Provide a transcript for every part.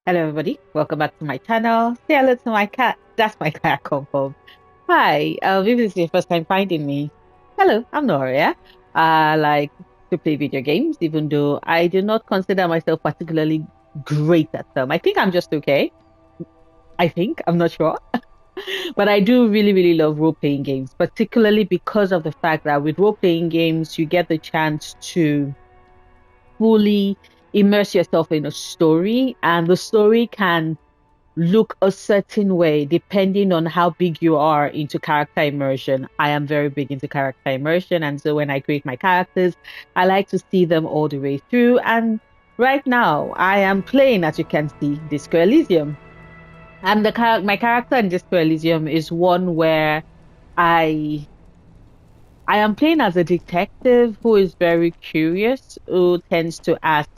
Hello, everybody. Welcome back to my channel. Say hello to my cat. That's my cat, Confirm. Hi. If this is your first time finding me, hello, I'm Noria. I like to play video games, even though I do not consider myself particularly great at them. I think I'm just okay. I think, I'm not sure. But I do really, really love role-playing games, particularly because of the fact that with role-playing games, you get the chance to fully immerse yourself in a story, and the story can look a certain way depending on how big you are into character immersion. I am very big into character immersion, and so when I create my characters, I like to see them all the way through. And right now, I am playing, as you can see, Disco Elysium. And my character in Disco Elysium is one where I I am playing as a detective who is very curious, who tends to ask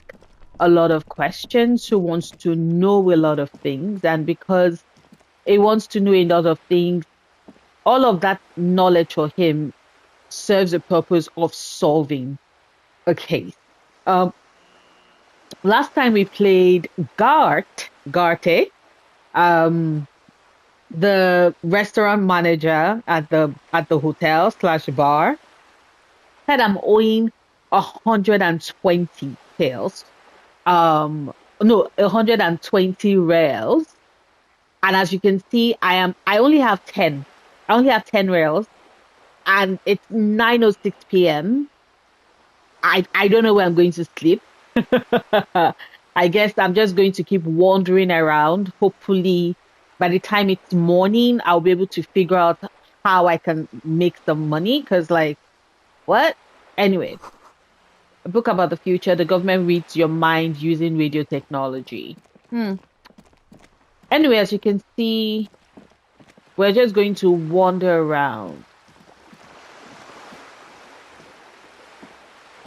a lot of questions, who wants to know a lot of things. And because he wants to know a lot of things, all of that knowledge for him serves the purpose of solving a case. Um, Last time we played Garte, um, the restaurant manager at the hotel slash bar, said I'm owing 120 tails. No, 120 rails. And as you can see, I only have 10. I only have 10 rails and it's 9:06 p.m. I don't know where I'm going to sleep. I guess I'm just going to keep wandering around. Hopefully, by the time it's morning, I'll be able to figure out how I can make some money. Because, like, what? Anyway, a book about the future. The government reads your mind using radio technology. Hmm. Anyway, as you can see, we're just going to wander around.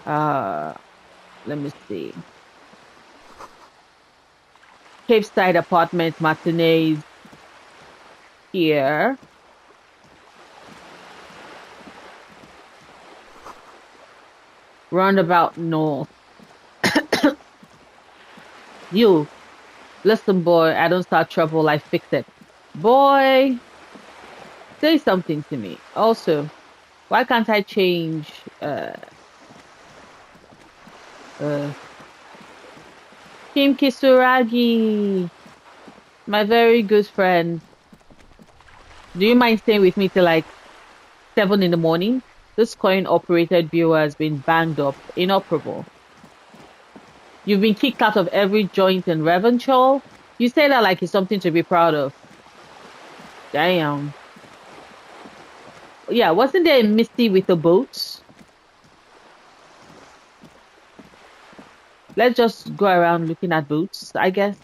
Uh, Let me see. Cape Side apartment matinees here. Roundabout north. You, listen, boy, I don't start trouble, I fix it. Boy, say something to me. Also, why can't I change uh Kim Kitsuragi, my very good friend. Do you mind staying with me till like 7 in the morning? This coin operated viewer has been banged up, inoperable. You've been kicked out of every joint in Revachol. You say that like it's something to be proud of. Damn. Yeah, wasn't there a Misty with the boats? Let's just go around looking at boats, I guess.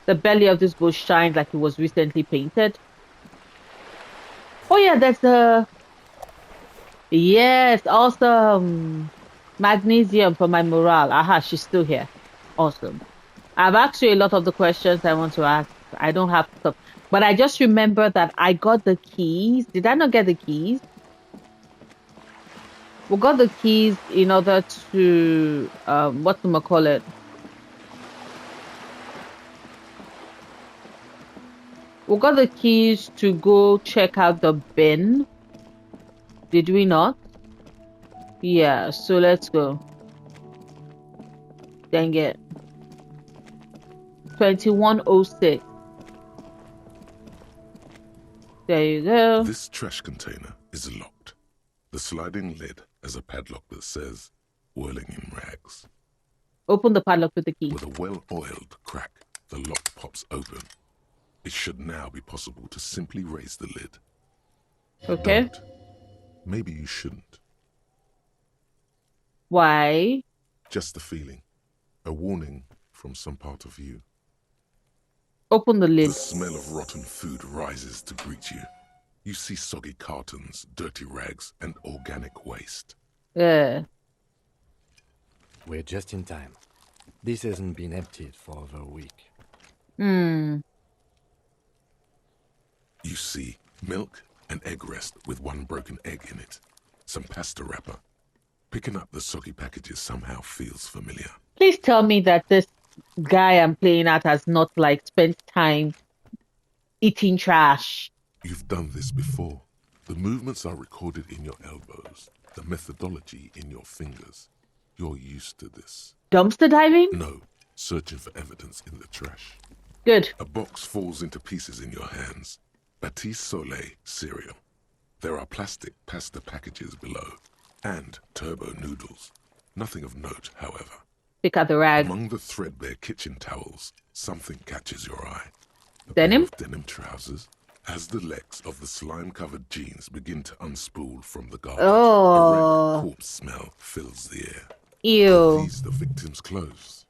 The belly of this boat shines like it was recently painted. Oh yeah, there's a... Yes, awesome. Magnesium for my morale. Aha, she's still here. Awesome. I've asked you a lot of the questions I want to ask. I don't have stuff. But I just remember that I got the keys. Did I not get the keys? We got the keys in order to call it? We got the keys to go check out the bin. Did we not? Yeah, so let's go. Dang it. 2106. There you go. This trash container is locked. The sliding lid has a padlock that says, whirling in rags. Open the padlock with the key. With a well-oiled crack, the lock pops open. It should now be possible to simply raise the lid. Okay. Don't. Maybe you shouldn't. Why? Just a feeling. A warning from some part of you. Open the lid. The smell of rotten food rises to greet you. You see soggy cartons, dirty rags, and organic waste. Yeah. We're just in time. This hasn't been emptied for over a week. Hmm. You see milk and egg rest with one broken egg in it. Some pasta wrapper. Picking up the soggy packages somehow feels familiar. Please tell me that this guy I'm playing at has not like spent time eating trash. You've done this before. The movements are recorded in your elbows, the methodology in your fingers. You're used to this. Dumpster diving? No, searching for evidence in the trash. Good. A box falls into pieces in your hands. Batiste Soleil cereal. There are plastic pasta packages below, and turbo noodles. Nothing of note, however. Pick out the rag. Among the threadbare kitchen towels, something catches your eye. A Denim? pair of denim trousers. As the legs of the slime-covered jeans begin to unspool from the garbage, a Oh. rank corpse smell fills the air. Are Ew. these the victim's clothes?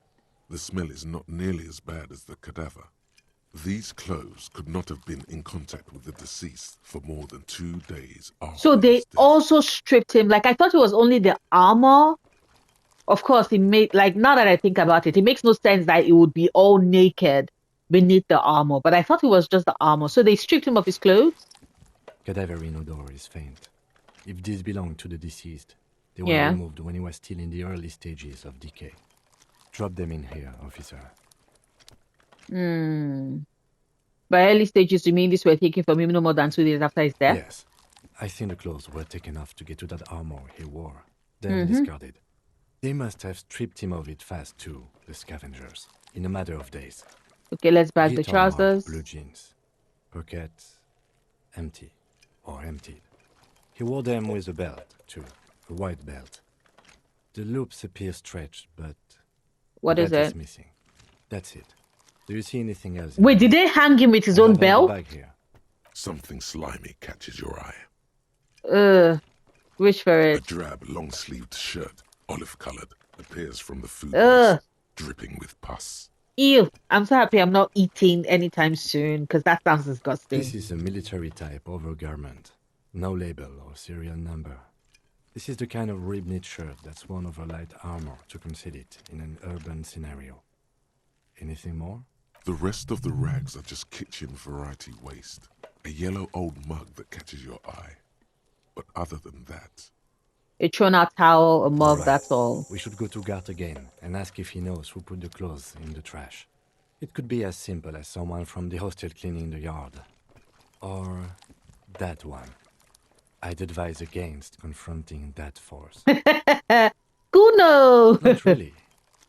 The smell is not nearly as bad as the cadaver. These clothes could not have been in contact with the deceased for more than 2 days after So they his death. also stripped him. Like I thought it was only the armor. Of course, it made like now that I think about it, it makes no sense that it would be all naked beneath the armor. But I thought it was just the armor. So they stripped him of his clothes. Cadaverine odor is faint. If these belong to the deceased, they were Yeah. removed when he was still in the early stages of decay. Drop them in here, officer. By early stages, you mean these were taken from him no more than 2 days after his death? Yes. I think the clothes were taken off to get to that armor he wore, then discarded. They must have stripped him of it fast too, the scavengers, in a matter of days. Okay, let's bag the Guitar marked trousers. blue jeans. Pockets empty or emptied. He wore them with a belt, too, a white belt. The loops appear stretched, but What is that is it? missing. That's it. Do you see anything else? Wait, did they hang him with his own belt? Bag here. Something slimy catches your eye. Wish for A it. drab, long-sleeved shirt, olive-colored, appears from the food Ugh. waste, dripping with pus. Ew. I'm so happy I'm not eating anytime soon because that sounds disgusting. This is a military type overgarment. No label or serial number. This is the kind of rib-knit shirt that's worn over light armor to conceal it in an urban scenario. Anything more? The rest of the rags are just kitchen variety waste. A yellow old mug that catches your eye. But other than that, A thrown out towel, a mug, Right. that's all. We should go to Gart again and ask if he knows who put the clothes in the trash. It could be as simple as someone from the hostel cleaning the yard. Or that one. I'd advise against confronting that force. Kuno! Not really.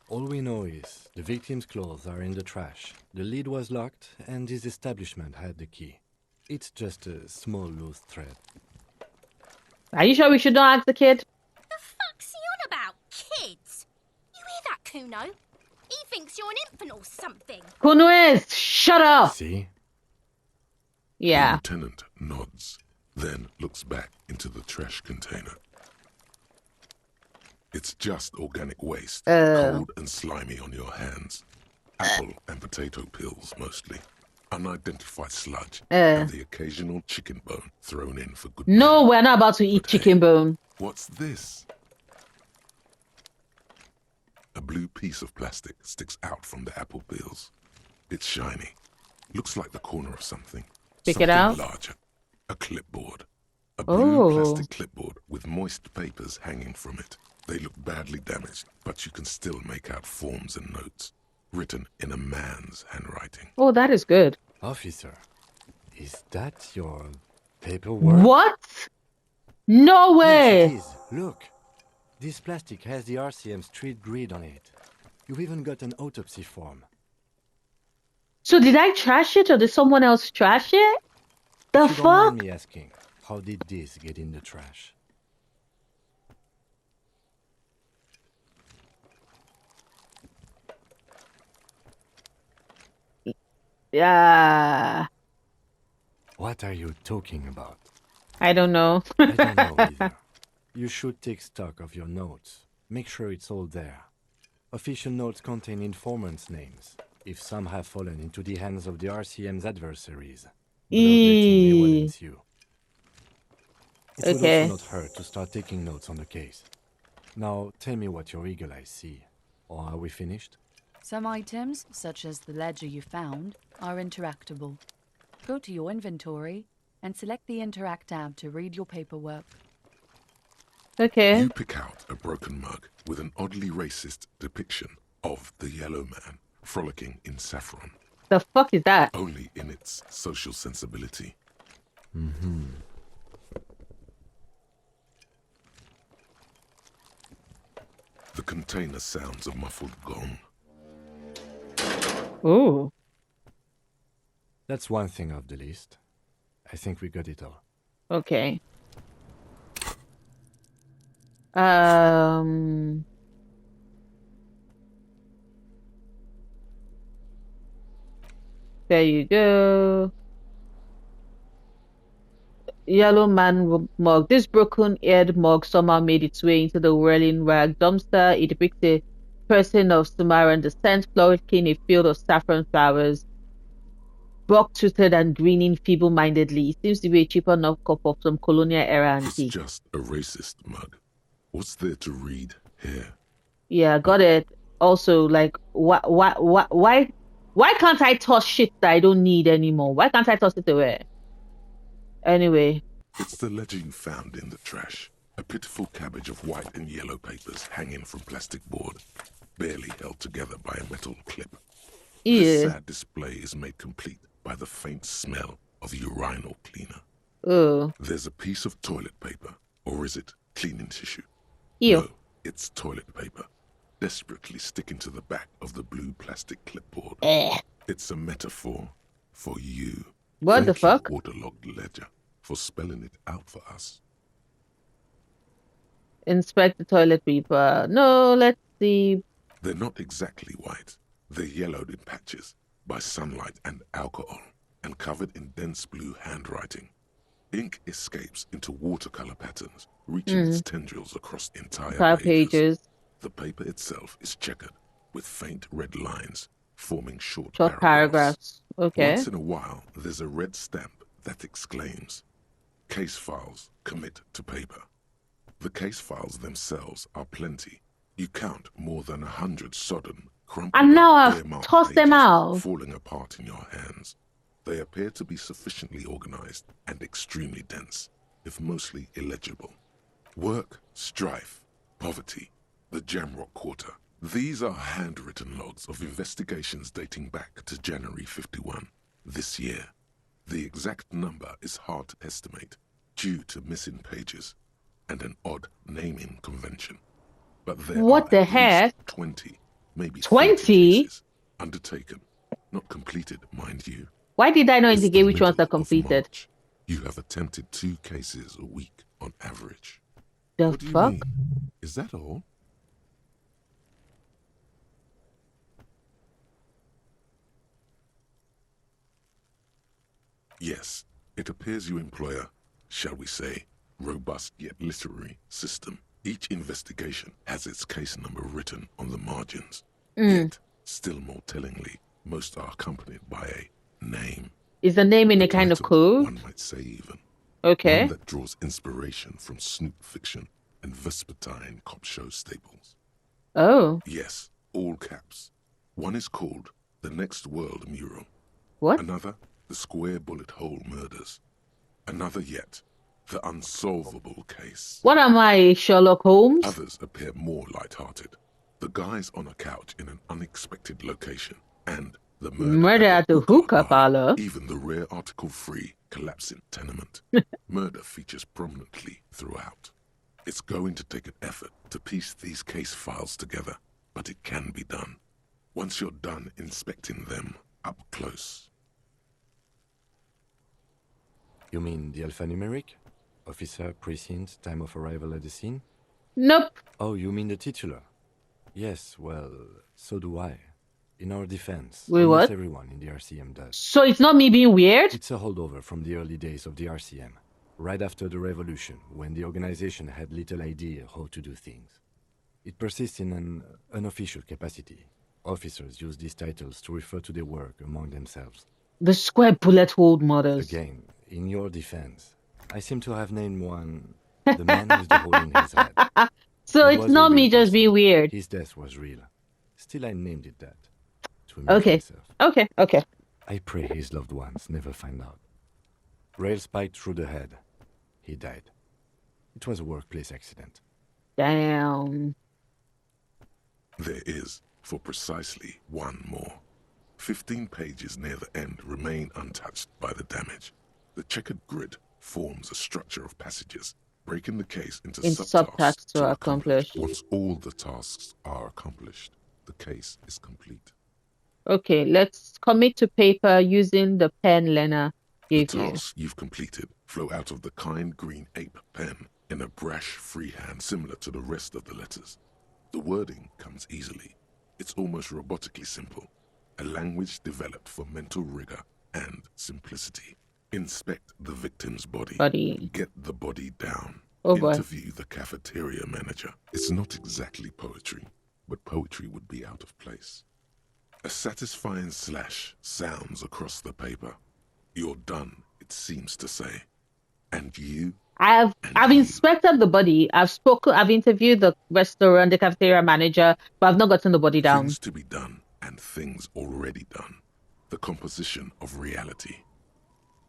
All we know is the victim's clothes are in the trash. The lid was locked and his establishment had the key. It's just a small loose thread. Are you sure we should not ask the kid? The fuck's he on about? Kids? You hear that, Kuno? He thinks you're an infant or something. Kuno is! Shut up! See? the Yeah. lieutenant nods, then looks back into the trash container. It's just organic waste, cold and slimy on your hands. Apple and potato peels, mostly. Unidentified sludge, and the occasional chicken bone thrown in for good No, measure. we're not about to eat But hey, chicken bone. What's this? A blue piece of plastic sticks out from the apple peels. It's shiny. Looks like the corner of something. Pick it Something out. larger. A clipboard. A blue Oh. plastic clipboard with moist papers hanging from it. They look badly damaged, but you can still make out forms and notes, written in a man's handwriting. Oh, that is good. Officer, is that your paperwork? What? No way! Yes, it is. Look. This plastic has the RCM street grid on it. You've even got an autopsy form. So did I trash it or did someone else trash it? The If you don't mind fuck? me asking, how did this get in the trash? Yeah. What are you talking about? I don't know. I don't know either. You should take stock of your notes. Make sure it's all there. Official notes contain informants' names, if some have fallen into the hands of the RCM's adversaries. Bloodletting may well Eee. ensue. It would Okay. also not hurt to start taking notes on the case. Now, tell me what your eagle eyes see. Or are we finished? Some items, such as the ledger you found, are interactable. Go to your inventory and select the Interact tab to read your paperwork. Okay. You pick out a broken mug with an oddly racist depiction of the yellow man frolicking in saffron. The fuck is that? Only in its social sensibility. The container sounds a muffled gong. Ooh. That's one thing off the list. I think we got it all. Okay. There you go. Yellow man mug. This broken-eared mug somehow made its way into the whirling rag dumpster. It depicts a person of Sumerian descent frolicking a field of saffron flowers, buck-toothed and grinning feeble-mindedly. It seems to be a cheaper knockoff of some colonial-era It's antique. just a racist mug. What's there to read here? Yeah, got it. Also, like, why can't I toss shit that I don't need anymore? Why can't I toss it away? Anyway. It's the ledger you found in the trash. A pitiful cabbage of white and yellow papers hanging from plastic board, barely held together by a metal clip. Yeah. This sad display is made complete by the faint smell of urinal cleaner. Oh. There's a piece of toilet paper, or is it cleaning tissue? Ew. No, it's toilet paper, desperately sticking to the back of the blue plastic clipboard. It's a metaphor for you. What the fuck? Thank you, waterlogged ledger, for spelling it out for us. Inspect the toilet paper. No, let's see. They're not exactly white. They're yellowed in patches by sunlight and alcohol, and covered in dense blue handwriting. Ink escapes into watercolor patterns, reaching its tendrils across entire pages. The paper itself is checkered, with faint red lines, forming short paragraphs. Okay. Once in a while, there's a red stamp that exclaims, "Case files commit to paper." The case files themselves are plenty. You count more than 100 sodden, crumpled And now up, I've bare-marked tossed them pages out. falling apart in your hands. They appear to be sufficiently organized and extremely dense, if mostly illegible. Work, strife, poverty, the Jamrock Quarter. These are handwritten logs of investigations dating back to January 51, this year. The exact number is hard to estimate, due to missing pages and an odd naming convention. But there What are the at heck? least 20, maybe 20? 30 cases undertaken, not completed, mind you. Why did I not It's the indicate which ones middle are of completed? March. You have attempted 2 cases a week on average. The What do you fuck? mean? Is that all? Yes, it appears you employ a, shall we say, robust yet literary system. Each investigation has its case number written on the margins. Yet, still more tellingly, most are accompanied by a name. Is the name in a kind of Title, code? one might say even. Okay. One that draws inspiration from snoop fiction and vespertine cop show staples. Oh. Yes, all caps. One is called The Next World Mural. What? Another, The Square Bullet Hole Murders. Another yet, The Unsolvable Case. What am I, Sherlock Holmes? Others appear more light-hearted. The guys on a couch in an unexpected location, and the Murder at the hookah parlor. Even the rare article-free collapsing tenement. Murder features prominently throughout. It's going to take an effort to piece these case files together, but it can be done. Once you're done inspecting them up close. You mean the alphanumeric? Officer, precinct, time of arrival at the scene? Nope. Oh, you mean the titular? Yes, well, so do I. In our defense, Wait, almost what? everyone in the RCM does. So it's not me being weird? It's a holdover from the early days of the RCM, right after the revolution, when the organization had little idea how to do things. It persists in an unofficial capacity. Officers use these titles to refer to their work among themselves. The square bullet hole murders. Again, in your defense, I seem to have named one the man with the hole in his head. So It it's was a not me real just person. being weird. His death was real. Still, I named it that. To amuse Okay. myself. Okay. I pray his loved ones never find out. Rail spiked through the head. He died. It was a workplace accident. Damn. There is, for precisely one more. 15 pages near the end remain untouched by the damage. The checkered grid forms a structure of passages, breaking the case into subtasks to accomplish. Once all the tasks are accomplished, the case is complete. Okay, let's commit to paper using the pen Lena gave you. The tasks you've completed flow out of the kind green ape pen in a brash freehand similar to the rest of the letters. The wording comes easily. It's almost robotically simple. A language developed for mental rigor and simplicity. Inspect the victim's body. Get the body down. Interview the cafeteria manager. It's not exactly poetry, but poetry would be out of place. A satisfying slash sounds across the paper. You're done, it seems to say. And you? I've inspected the body. I've interviewed the restaurant, the cafeteria manager, but I've not gotten the body down. Things to be done and things already done. The composition of reality.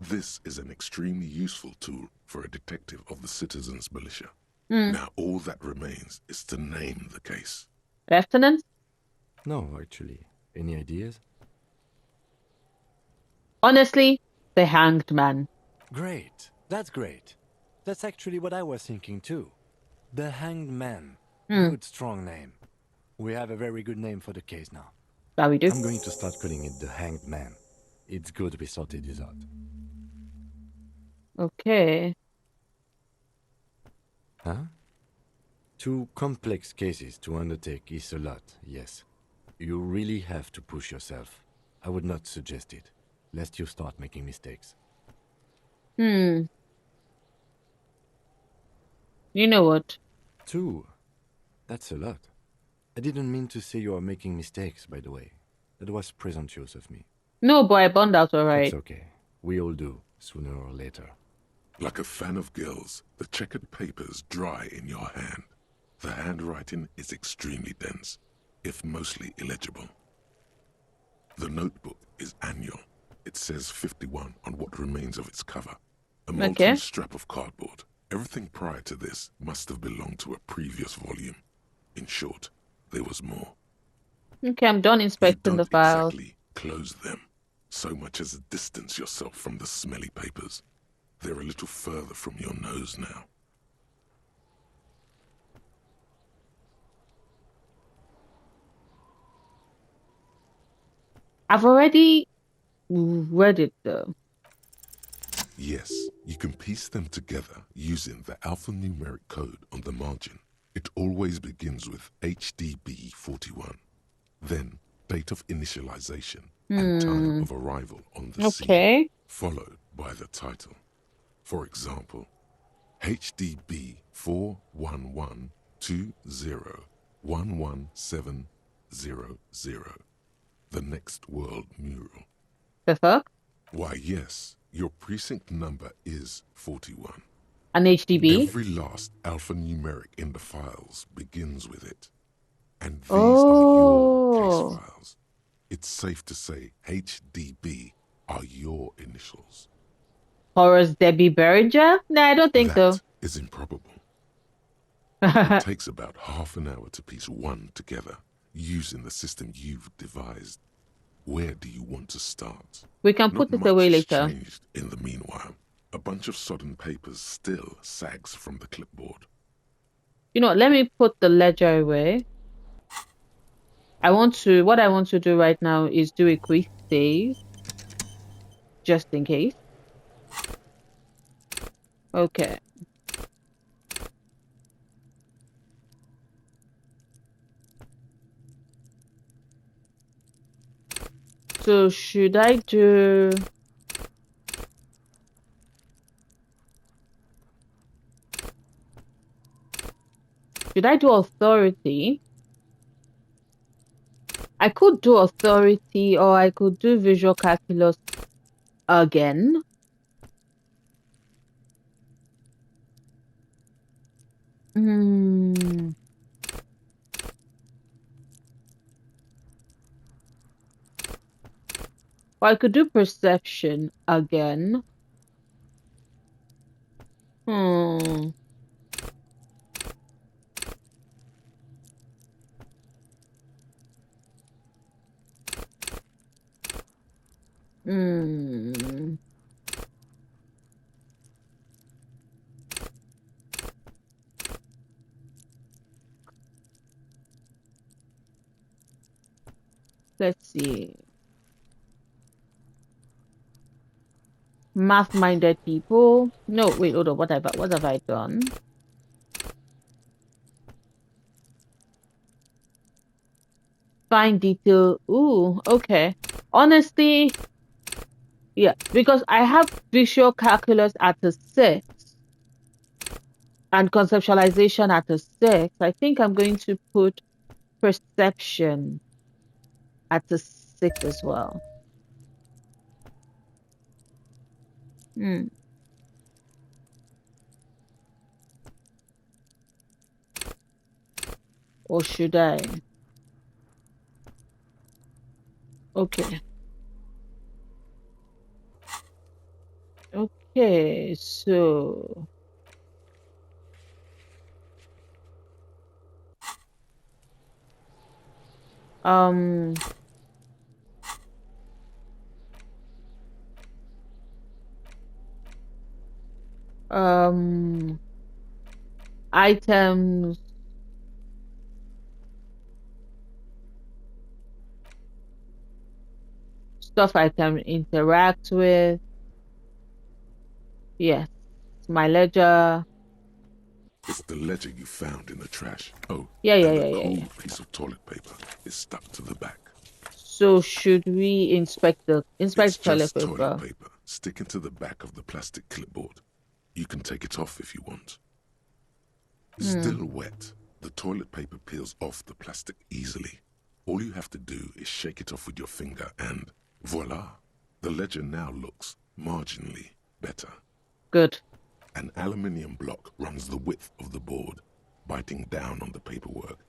This is an extremely useful tool for a detective of the citizens' militia. Now all that remains is to name the case. Lieutenant? No, actually. Any ideas? Honestly, the Hanged Man. Great. That's great. That's actually what I was thinking too. The Hanged Man. Good, strong name. We have a very good name for the case now. That we do. I'm going to start calling it the Hanged Man. It's good we sorted this out. Okay. Huh? 2 complex cases to undertake is a lot, yes. You really have to push yourself. I would not suggest it, lest you start making mistakes. You know what? 2. That's a lot. I didn't mean to say you are making mistakes, by the way. That was presumptuous of me. No, boy, I burned out alright. It's okay. We all do, sooner or later. Like a fan of gills, the checkered papers dry in your hand. The handwriting is extremely dense, if mostly illegible. The notebook is annual. It says 51 on what remains of its cover. A molten strap of cardboard. Everything prior to this must have belonged to a previous volume. In short, there was more. Okay, I'm done inspecting the files. You don't exactly close them, so much as distance yourself from the smelly papers. They're a little further from your nose now. I've already read it though. Yes, you can piece them together using the alphanumeric code on the margin. It always begins with HDB 41. Then, date of initialization and time of arrival on the scene, followed by the title. For example, HDB 41120111700. The Next World Mural. The fuck? Why, yes, your precinct number is 41. An HDB? Every last alphanumeric in the files begins with it. And these are your case files. It's safe to say HDB are your initials. Horace Debbie Berger? No, I don't think so. That is improbable. It takes about half an hour to piece one together, using the system you've devised. Where do you want to start? We can put it away later. Changed in the meanwhile. A bunch of sodden papers still sags from the clipboard. You know, let me put the ledger away. What I want to do right now is do a quick save. Just in case. Okay. So should I do... Should I do authority? I could do authority or I could do visual calculus again. Or I could do perception again. Let's see. Math-minded people. No, wait, hold on. What have I done? Fine detail. Ooh, okay. Honestly, yeah, because I have visual calculus at a 6 and conceptualization at a 6. I think I'm going to put perception at a 6 as well. Or should I? Okay. Okay, so um items, stuff I can interact with. Yes, my ledger. It's the ledger you found in the trash. Oh, Yeah. and a cool piece of toilet paper is stuck to the back. So should we inspect the It's toilet just paper? toilet paper sticking to the back of the plastic clipboard. You can take it off if you want. Still wet, the toilet paper peels off the plastic easily. All you have to do is shake it off with your finger and voila! The ledger now looks marginally better. Good. An aluminium block runs the width of the board, biting down on the paperwork.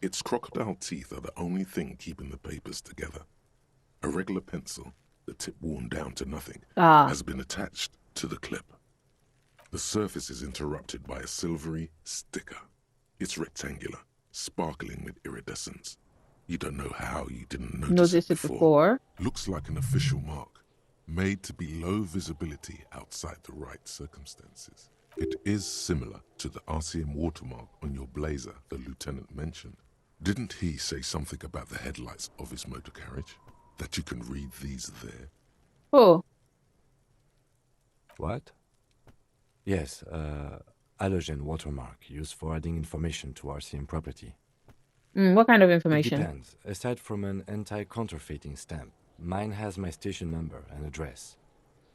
Its crocodile teeth are the only thing keeping the papers together. A regular pencil, the tip worn down to nothing, has been attached to the clip. The surface is interrupted by a silvery sticker. It's rectangular, sparkling with iridescence. You don't know how you didn't notice it before. Looks like an official mark, made to be low visibility outside the right circumstances. It is similar to the RCM watermark on your blazer the lieutenant mentioned. Didn't he say something about the headlights of his motor carriage? That you can read these there? Oh. What? Yes, halogen watermark used for adding information to RCM property. What kind of information? It depends. Aside from an anti-counterfeiting stamp, mine has my station number and address.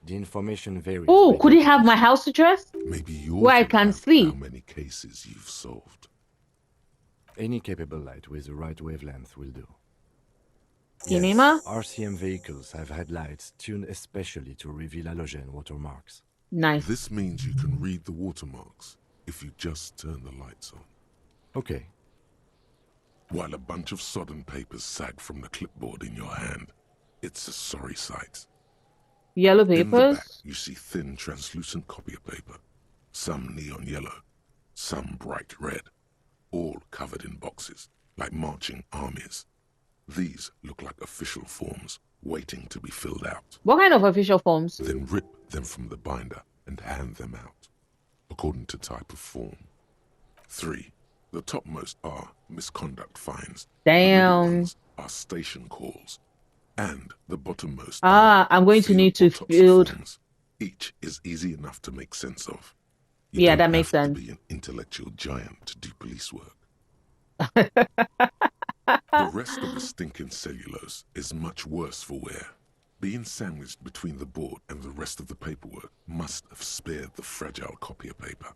The information varies. Oh, could he have my house address? Maybe yours where I can sleep. How many cases you've solved? Any capable light with the right wavelength will do. Cinema? Yes, RCM vehicles have had lights tuned especially to reveal halogen watermarks. Nice. This means you can read the watermarks if you just turn the lights on. Okay. While a bunch of sodden papers sag from the clipboard in your hand, it's a sorry sight. Yellow papers? In the back, you see thin, translucent copier paper. Some neon yellow, some bright red, all covered in boxes, like marching armies. These look like official forms, waiting to be filled out. What kind of official forms? Then rip them from the binder and hand them out, according to type of form. 3. The topmost are misconduct fines. Damn. The middle ones are station calls. And the bottommost I'm going to need to build. Forms. Each is easy enough to make sense of. Yeah, that makes sense. You don't have to be an intellectual giant to do police work. The rest of the stinking cellulose is much worse for wear. Being sandwiched between the board and the rest of the paperwork must have spared the fragile copier paper.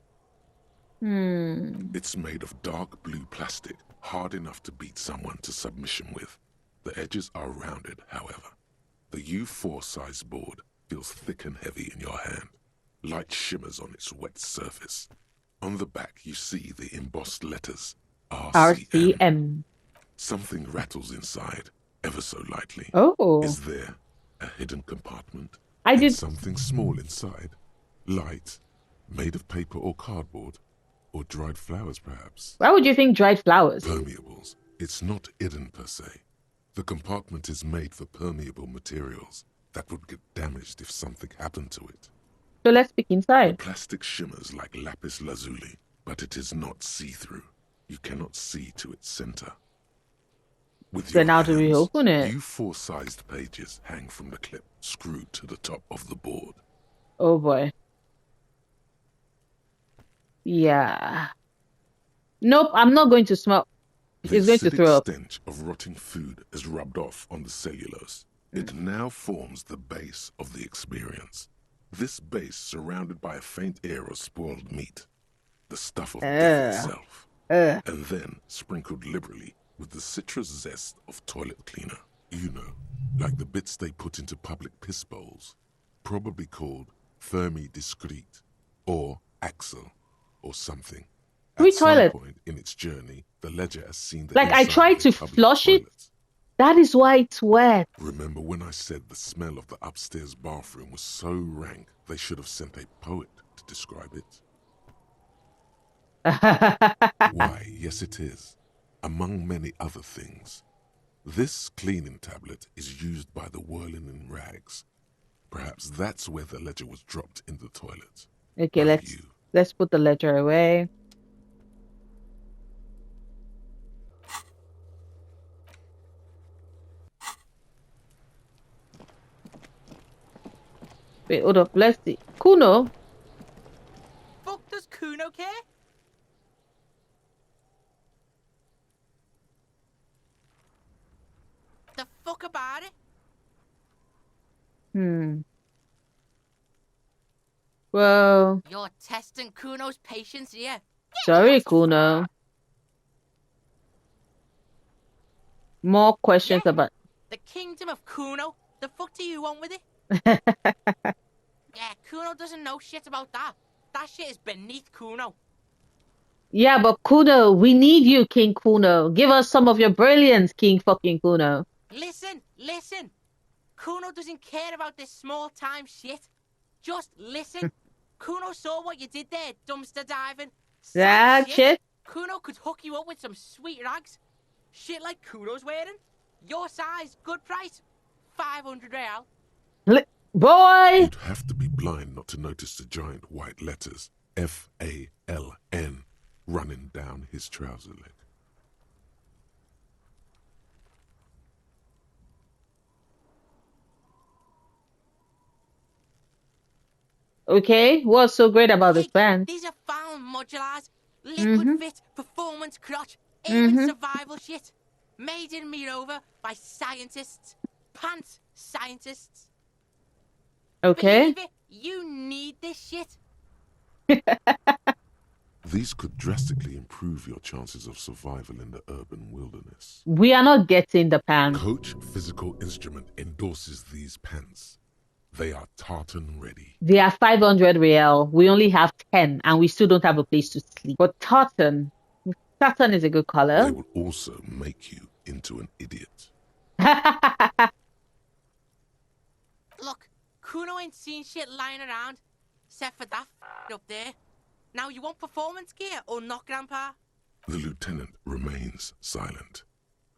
It's made of dark blue plastic, hard enough to beat someone to submission with. The edges are rounded, however. The U4 size board feels thick and heavy in your hand. Light shimmers on its wet surface. On the back, you see the embossed letters, RCM. Something rattles inside, ever so lightly. Oh. Is there a hidden compartment? Something small inside, light, made of paper or cardboard, or dried flowers perhaps. Why would you think dried flowers? Permeables. It's not hidden per se. The compartment is made for permeable materials that would get damaged if something happened to it. So let's peek The inside. plastic shimmers like lapis lazuli, but it is not see-through. You cannot see to its center. With your Then how do we hands, open it? you four-sized pages hang from the clip screwed to the top of the board. Oh boy. Yeah. Nope, I'm not going to smell. The It's going to acidic throw up. stench of rotting food is rubbed off on the cellulose. It now forms the base of the experience. This base surrounded by a faint air of spoiled meat, the stuff of death itself, and then sprinkled liberally with the citrus zest of toilet cleaner. You know, like the bits they put into public piss bowls, probably called Fermi Discrete, or Axel, or something. At some point in its journey, the ledger has seen the like I tried to flush it. That is why it's wet. Remember when I said the smell of the upstairs bathroom was so rank they should have sent a poet to describe it? Why, yes it is. Among many other things. This cleaning tablet is used by the whirling in rags. Perhaps that's where the ledger was dropped in the toilet. Okay, let's put the ledger away. Wait, hold up. Let's see. Kuno? Fuck does Kuno care? The fuck about it? Well... You're testing Kuno's patience here. Sorry, Kuno. More questions about... The kingdom of Kuno? The fuck do you want with it? Yeah, Kuno doesn't know shit about that. That shit is beneath Kuno. Yeah, but Kuno, we need you, King Kuno. Give us some of your brilliance, King fucking Kuno. Listen. Kuno doesn't care about this small-time shit. Just listen. Kuno saw what you did there, dumpster diving. That shit? Kuno could hook you up with some sweet rags. Shit like Kuno's wearing. Your size, good price. 500 real. Boy! You'd have to be blind not to notice the giant white letters F-A-L-N running down his trouser leg. Okay, what's so great about this band? These are found modulars. Liquid fit, performance crotch, even survival shit. Made in Mirova by scientists. Pants scientists. Okay. Believe it, you need this shit. These could drastically improve your chances of survival in the urban wilderness. We are not getting the pants. Coach Physical Instrument endorses these pants. They are tartan ready. They are 500 real. We only have 10 and we still don't have a place to sleep. But tartan is a good color. They will also make you into an idiot. Look, Kuno ain't seen shit lying around, except for that up there. Now you want performance gear or not, Grandpa? The lieutenant remains silent,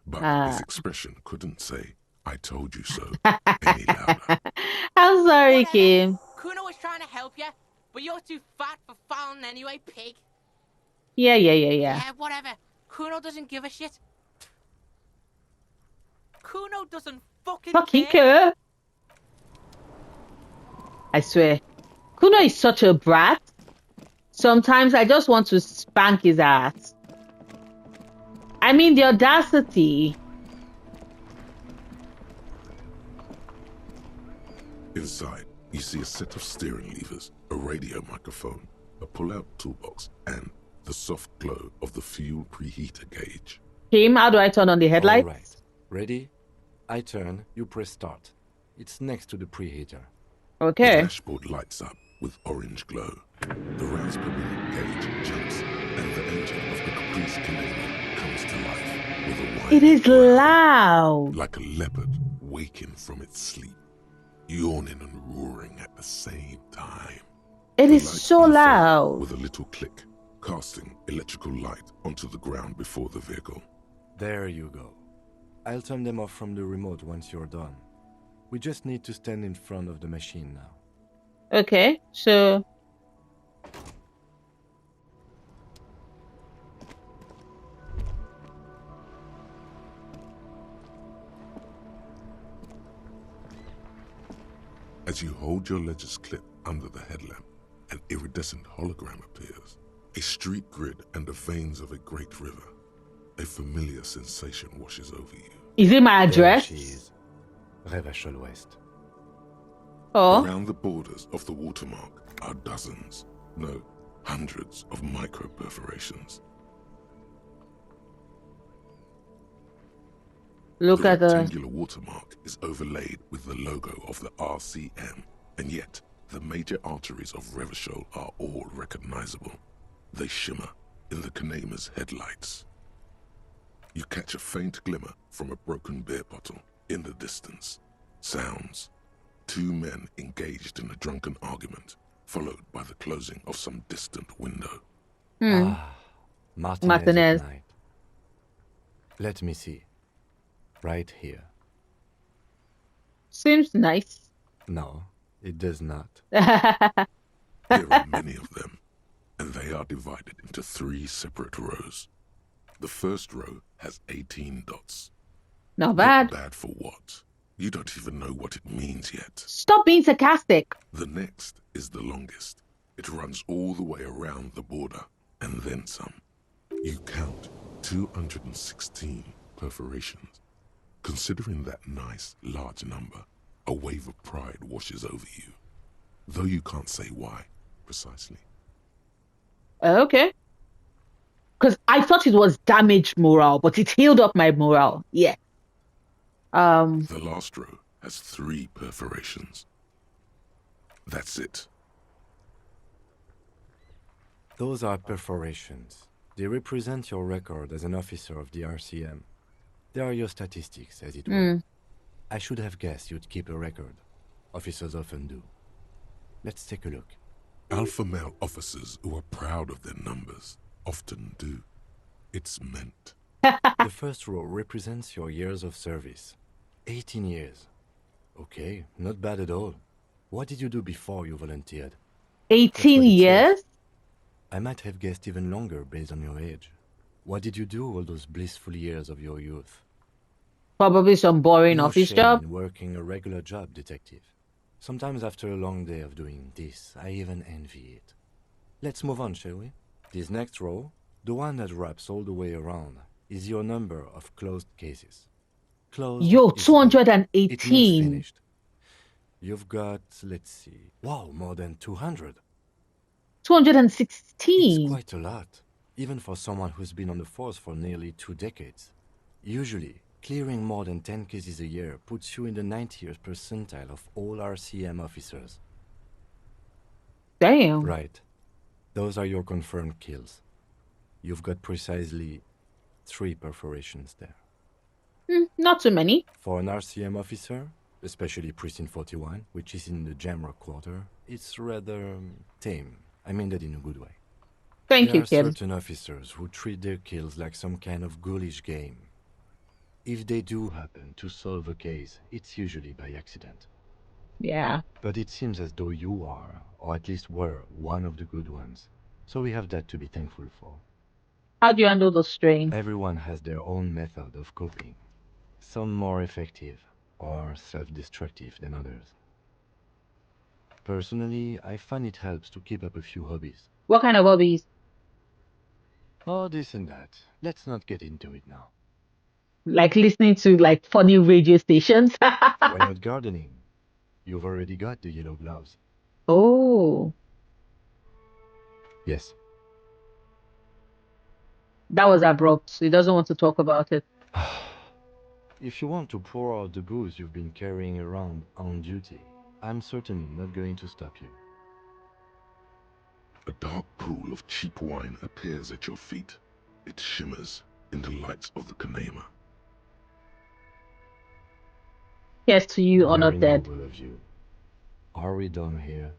but his expression couldn't say, "I told you so," any louder. I'm sorry, Whatever. Kim. Kuno was trying to help you, but you're too fat for fouling anyway, pig. Yeah. Yeah, whatever. Kuno doesn't give a shit. Kuno doesn't fucking care. I swear. Kuno is such a brat. Sometimes I just want to spank his ass. I mean, the audacity. Inside, you see a set of steering levers, a radio microphone, a pull-out toolbox, and the soft glow of the fuel preheater gauge. Kim, how do I turn on the headlights? All right. Ready? I turn, you press start. It's next to the preheater. Okay. The dashboard lights up with orange glow. The rounds per minute gauge jumps, and the engine of the Caprice Canadian comes to life with a whine. It is loud. Like a leopard waking from its sleep, yawning and roaring at the same time. It is so loud. With a little click, casting electrical light onto the ground before the vehicle. There you go. I'll turn them off from the remote once you're done. We just need to stand in front of the machine now. Okay, so... As you hold your ledger's clip under the headlamp, an iridescent hologram appears. A street grid and the veins of a great river. A familiar sensation washes over you. Is it my There address? she is. Revachol West. Oh. Around the borders of the watermark are dozens, no, hundreds of micro-perforations. Look the at the... rectangular watermark is overlaid with the logo of the RCM, and yet the major arteries of Revachol are all recognizable. They shimmer in the Kanema's headlights. You catch a faint glimmer from a broken beer bottle in the distance. Sounds. Two men engaged in a drunken argument, followed by the closing of some distant window. Ah, Martinez at night. Let me see. Right here. Seems nice. No, it does not. There are many of them, and they are divided into 3 separate rows. The first row has 18 dots. Not bad. Not bad for what? You don't even know what it means yet. Stop being sarcastic. The next is the longest. It runs all the way around the border, and then some. You count 216 perforations. Considering that nice, large number, a wave of pride washes over you. Though you can't say why, precisely. Okay. Because I thought it was damaged morale, but it healed up my morale. Yeah. The last row has 3 perforations. That's it. Those are perforations. They represent your record as an officer of the RCM. They are your statistics, as it were. I should have guessed you'd keep a record. Officers often do. Let's take a look. Alpha male officers who are proud of their numbers often do. It's meant. The first row represents your years of service. 18 years. Okay, not bad at all. What did you do before you volunteered? 18 years? Says. I might have guessed even longer based on your age. What did you do all those blissful years of your youth? Probably some boring No office shame job. in working a regular job, detective. Sometimes after a long day of doing this, I even envy it. Let's move on, shall we? This next row, the one that wraps all the way around, is your number of closed cases. Closed. Yo, is good. It means 218. finished. You've got, let's see, wow, more than 200. 216. It's quite a lot, even for someone who's been on the force for nearly 2 decades. Usually, clearing more than 10 cases a year puts you in the 90th percentile of all RCM officers. Damn. Right. Those are your confirmed kills. You've got precisely 3 perforations there. Not too many. For an RCM officer, especially Precinct 41, which is in the Jamrock quarter, it's rather tame. I mean that in a good way. Thank you, There are Kim. certain officers who treat their kills like some kind of ghoulish game. If they do happen to solve a case, it's usually by accident. Yeah. But it seems as though you are, or at least were, one of the good ones. So we have that to be thankful for. How do you handle the strain? Everyone has their own method of coping. Some more effective or self-destructive than others. Personally, I find it helps to keep up a few hobbies. What kind of hobbies? Oh, this and that. Let's not get into it now. Like listening to like funny radio stations? Why not gardening? You've already got the yellow gloves. Oh, Yes. that was abrupt. He doesn't want to talk about it. If you want to pour out the booze you've been carrying around on duty, I'm certainly not going to stop you. A dark pool of cheap wine appears at your feet. It shimmers in the lights of the Kanema. Here's to you, Very honored dead. noble of you. Are we done here?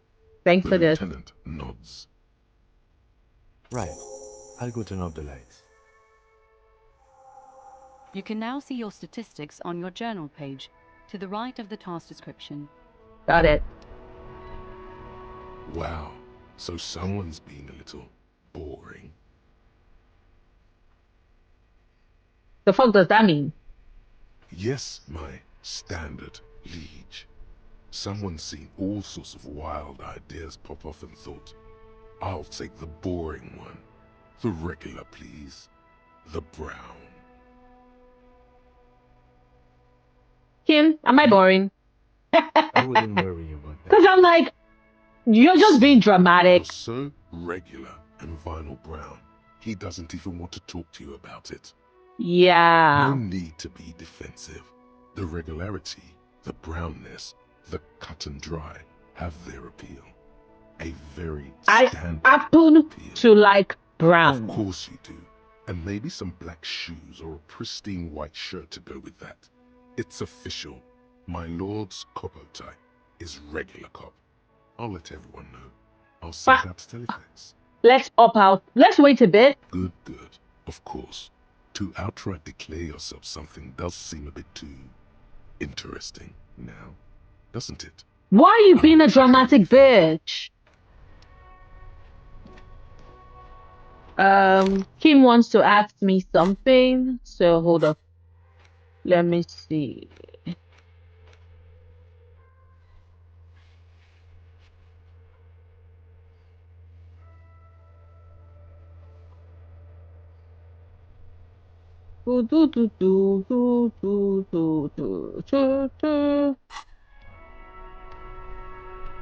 Thanks The for this. lieutenant nods. Right. I'll go turn off the lights. You can now see your statistics on your journal page. to the right of the task description. Got it. Wow, so someone's been a little boring. The fuck does that mean? Yes, my standard liege. Someone's seen all sorts of wild ideas pop off and thought, I'll take the boring one. The regular, please. The brown. Kim, am I boring? I wouldn't worry about that. Because I'm like, you're just being dramatic. You're so regular and vinyl brown, he doesn't even want to talk to you about it. Yeah. No need to be defensive. The regularity, the brownness, the cut and dry have their appeal. A very standard I happen appeal. to like brown. Of course you do. And maybe some black shoes or a pristine white shirt to go with that. It's official. My lord's coppo tie is regular cop. I'll let everyone know. I'll send out telephones. Let's opt out. Let's wait a bit. Good, good. Of course. To outright declare yourself something does seem a bit too interesting now, doesn't it? Why are you being a dramatic bitch? Kim wants to ask me something, so hold up. Let me see.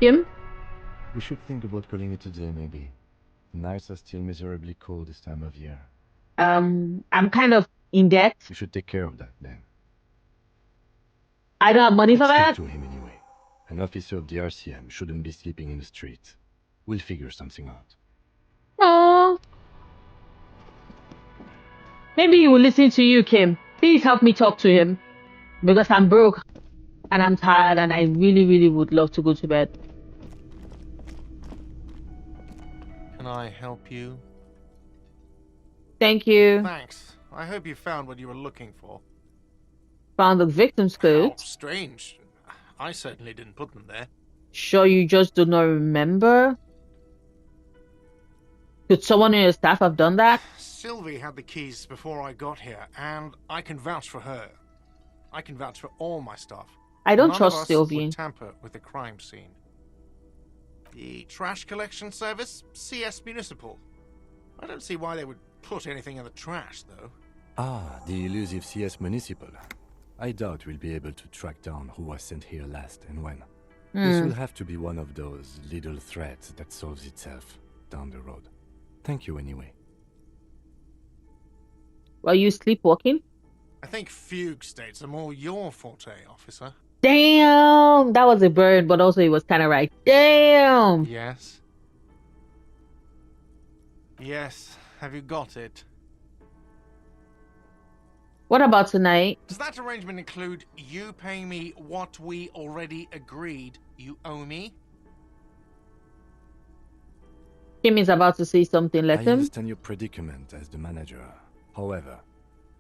Kim? We should think about calling it a day, maybe. Nights are still miserably cold this time of year. I'm kind of in debt. We should take care of that then. I don't have money for Let's that. talk to him anyway. An officer of the RCM shouldn't be sleeping in the street. We'll figure something out. Oh. Maybe he will listen to you, Kim. Please help me talk to him. Because I'm broke and I'm tired and I really, really would love to go to bed. Can I help you? Thank you. Thanks. I hope you found what you were looking for. Found the victim's How clothes. strange. I certainly didn't put them there. Sure you just do not remember? Could someone in your staff have done that? Sylvie had the keys before I got here, and I can vouch for her. I can vouch for all my staff. I don't None trust of us Sylvie. would tamper with the crime scene. The trash collection service, CS Municipal. I don't see why they would put anything in the trash, though. Ah, the elusive CS Municipal. I doubt we'll be able to track down who was sent here last and when. This will have to be one of those little threats that solves itself down the road. Thank you anyway. Were you sleepwalking? I think fugue states are more your forte, officer. Damn! That was a bird, but also it was kind of right. Damn! Yes. Yes. Have you got it? What about tonight? Does that arrangement include you paying me what we already agreed you owe me? Kim is about to say something. Let I him. understand your predicament as the manager. However,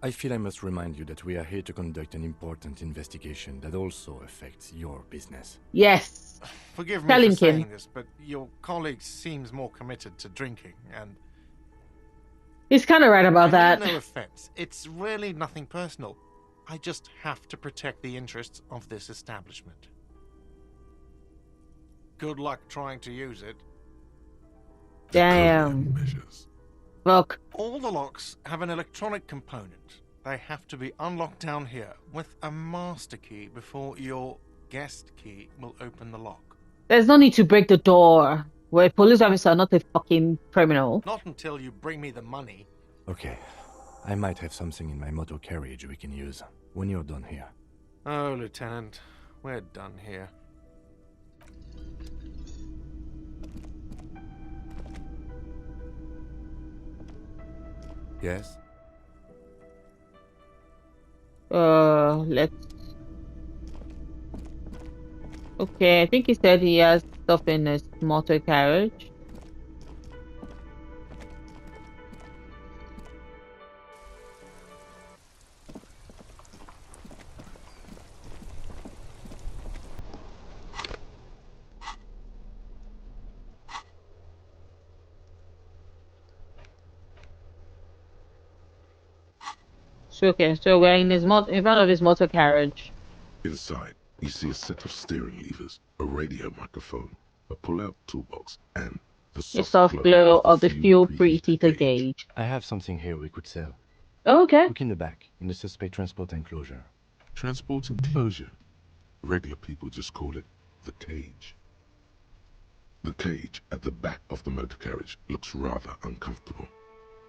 I feel I must remind you that we are here to conduct an important investigation that also affects your business. Yes. Forgive me Tell for him, Kim. saying this, but your colleague seems more committed to drinking, and He's kind of right about that. no offense. It's really nothing personal. I just have to protect the interests of this establishment. Good luck trying to use it. Damn. Measures. Look. All the locks have an electronic component. They have to be unlocked down here with a master key before your guest key will open the lock. There's no need to break the door. We're a police officer, not a fucking criminal. Not until you bring me the money. Okay, I might have something in my motor carriage we can use when you're done here. Oh, Lieutenant, we're done here. Yes? Let's... Okay, I think he said he has stuff in his motor carriage. Okay, so we're in in front of his motor carriage. Inside, you see a set of steering levers, a radio microphone, a pull-out toolbox, and the soft glow of the fuel preheater gauge. I have something here we could sell. Oh, okay. Look in the back, in the suspect transport enclosure. Transport enclosure? Regular people just call it the cage. The cage at the back of the motor carriage looks rather uncomfortable.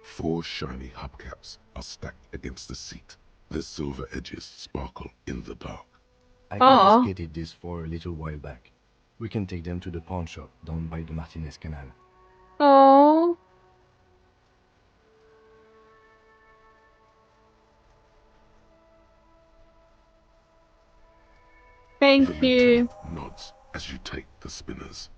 4 shiny hubcaps are stacked against the seat. Their silver edges sparkle in the dark. I confiscated this for a little while back. We can take them to the pawn shop down by the Martinez Canal. Oh. Thank you. Nods as you take the spinners.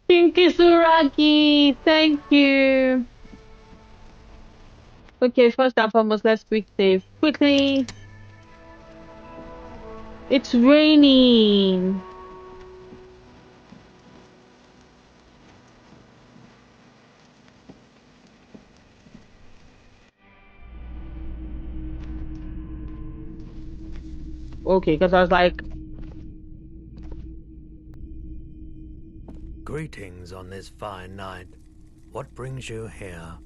Kitsuragi, thank you. Okay, first and foremost, let's quick save quickly. It's raining. Okay, because I was like, greetings on this fine night. What brings you here?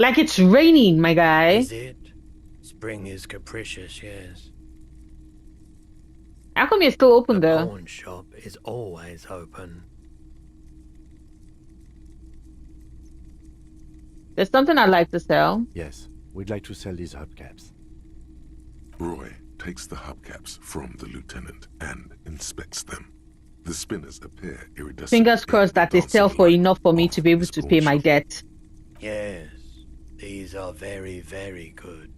like it's raining, my guy. Is it? Spring is capricious, yes. How come you're still open The though? pawn shop is always open. There's something I'd like to sell. Yes, we'd like to sell these hubcaps. Roy takes the hubcaps from the lieutenant and inspects them. The spinners appear iridescent. Fingers crossed that they sell for enough for me to be able to pay my debt. Yes, these are very, very good.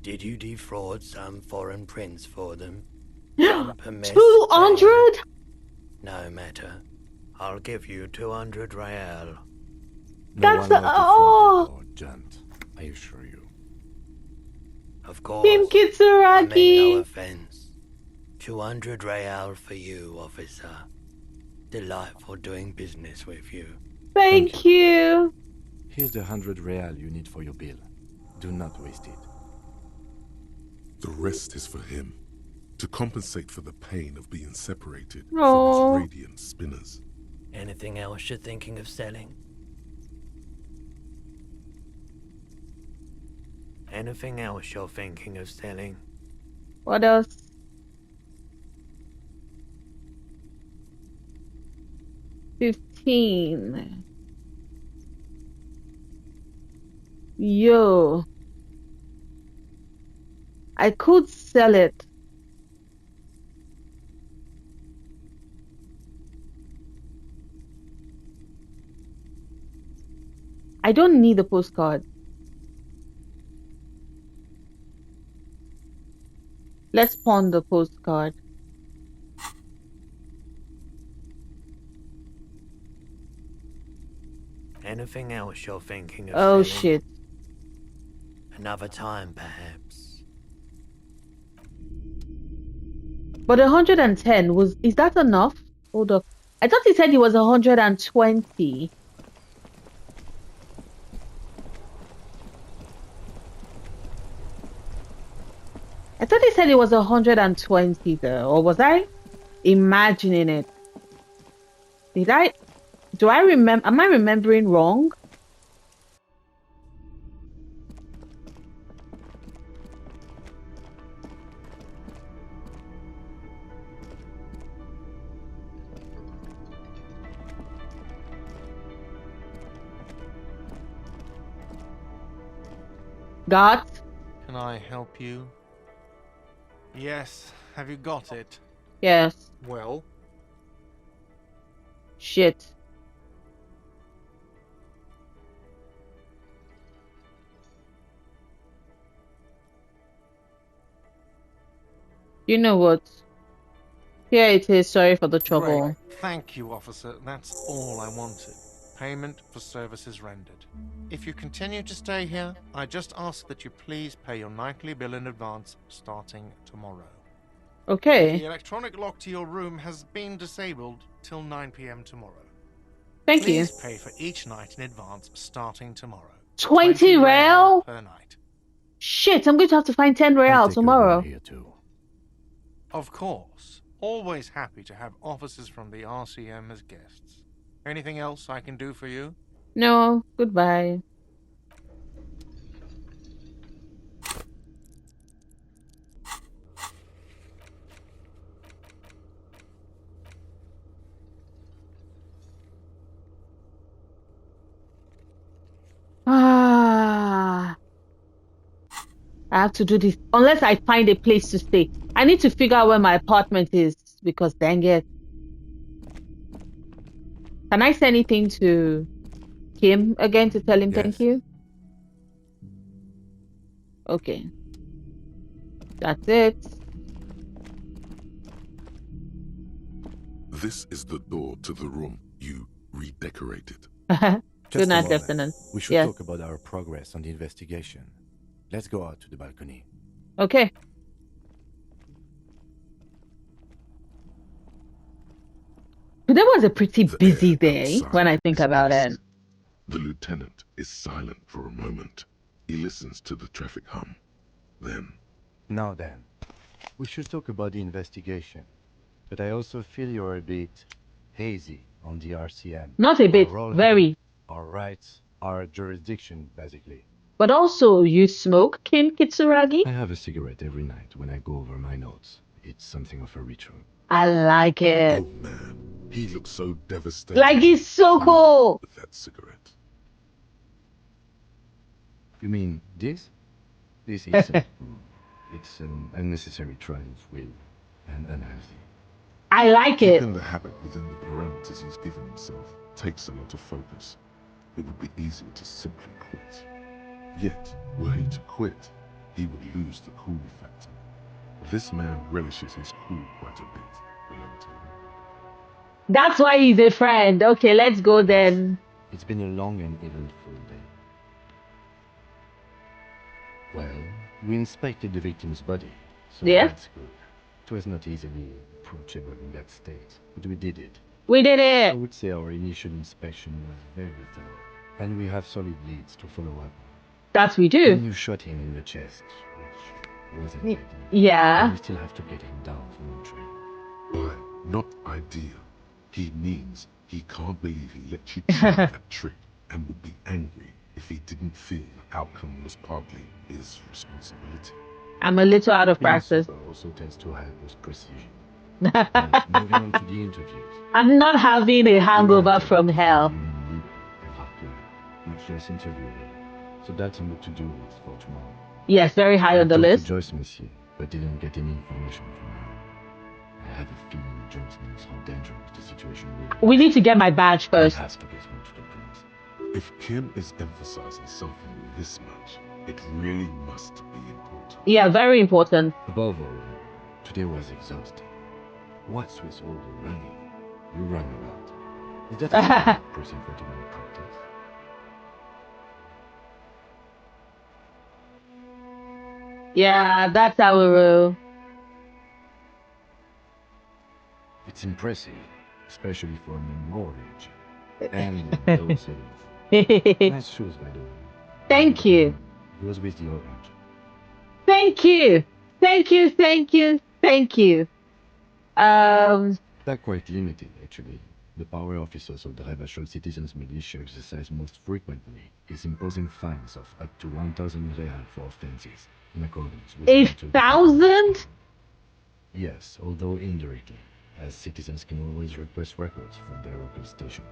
Did you defraud some foreign prince for them? 200? No matter. I'll give you 200 real. That's oh, Gent, I assure you. Of course. Team Kitsuragi. I mean no offense. 200 real for you, officer. Delightful doing business with you. Thank you. Here's the 100 real you need for your bill. Do not waste it. The rest is for him, to compensate for the pain of being separated Aww. from his radiant spinners. Anything else you're thinking of selling? Anything else you're thinking of selling? What else? $15. Yo. I could sell it. I don't need the postcard. Let's pawn the postcard. Anything else you're thinking of Oh, selling? shit. Another time, perhaps. But 110 is that enough? Hold up. I thought he said he was 120. I thought he said it was 120 though, or was I imagining it? Do I remember? Am I remembering wrong? Got? Can I help you? Yes. Have you got it? Yes. Well? Shit. You know what? Here it is. Sorry for the trouble. Great. Thank you, officer. That's all I wanted. Payment for services rendered. If you continue to stay here, I just ask that you please pay your nightly bill in advance starting tomorrow. Okay. The electronic lock to your room has been disabled till 9 p.m. tomorrow. Thank Please you. pay for each night in advance starting tomorrow. 20 real per night. Shit, I'm going to have to find 10 real tomorrow. Here too. Of course. Always happy to have officers from the RCM as guests. Anything else I can do for you? No, goodbye. I have to do this unless I find a place to stay. I need to figure out where my apartment is because dang it. Can I say anything to Kim again to tell him thank you? Okay. That's it. This is the door to the room you redecorated. Good night, Lieutenant. We should talk about our progress on the investigation. Let's go out to the balcony. Okay. Today was a pretty busy day when I think about it. The lieutenant is silent for a moment. He listens to the traffic hum. Then... Now then, we should talk about the investigation. But I also feel you're a bit hazy on the RCM. Not a bit, very. Our rights, our jurisdiction, basically. But also, you smoke, Kim Kitsuragi? I have a cigarette every night when I go over my notes. It's something of a ritual. I like it. Oh man, he looks so devastated. Like he's so cool. With that cigarette. You mean this? This is it's an unnecessary triumph with and unhealthy. I like it. Keeping the habit within the parameters he's given himself takes a lot of focus. It would be easier to simply quit. Yet, were he to quit, he would lose the cool factor. This man relishes his cool quite a bit. That's why he's a friend. Okay, let's go then. It's been a long and eventful day. Well, we inspected the victim's body, so that's good. It was not easily approachable in that state, but we did it. We did it! I would say our initial inspection was very thorough, and we have solid leads to follow up. That we do. When you shot him in the chest, which wasn't deadly, yeah. we still have to get him down from the train. Why, not ideal. He means he can't believe he let you try that trick and would be angry if he didn't feel the outcome was partly his responsibility. I'm a little out of practice. Also tends to have this precision. Right, moving on to the interviews. I'm not having a hangover from hell. Much less interview. So that's on the to-do list for tomorrow. Yes, very high on the list. I talked to Joyce Monsieur, but didn't get any information from her. I have a feeling Joyce knows how dangerous the situation will be. We need to get my badge first. If Kim is emphasizing something this much, it really must be important. Yeah, very important. Above all, today was exhausting. What's with all the running? You run a lot. Is that a person for doing practice? Yeah, that's our rule. It's impressive, especially for a memorial. And those nice shoes, by the way. Thank you. Goes with the orange. Thank you. Thank you, thank you, thank you. They're quite limited, actually. The power officers of the Rebachol Citizens Militia exercise most frequently is imposing fines of up to 1,000 real for offenses, in accordance with... 1,000? Yes, although indirectly, as citizens can always request records from their local station.